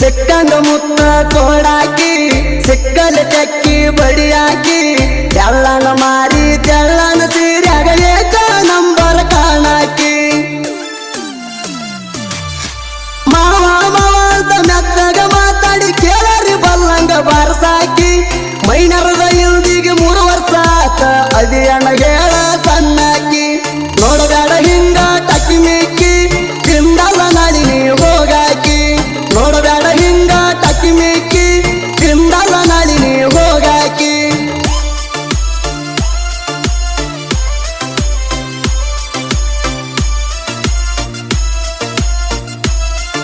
ಸಿಕ್ಕಂಗ ಮುತ್ತ ಕೊಡಾಕಿ ಸಿಕ್ಕಲ ತೆಕ್ಕಿ ಬಡಿಯಾಕಿ ಎಲ್ಲನ ಮಾರಿ ತೆಳ್ಳನ ಸೀರ್ಯಾಗ ಏಕ ನಂಬರ್ ಕಾಣಾಕಿ ಮಾವ ಮಾವ ಅಂತ ಮೆತ್ತಗ ಮಾತಾಡಿ ಕೇಳರಿ ಬಲ್ಲಂಗ ಬಾರಸಾಕಿ ಮೈನರದ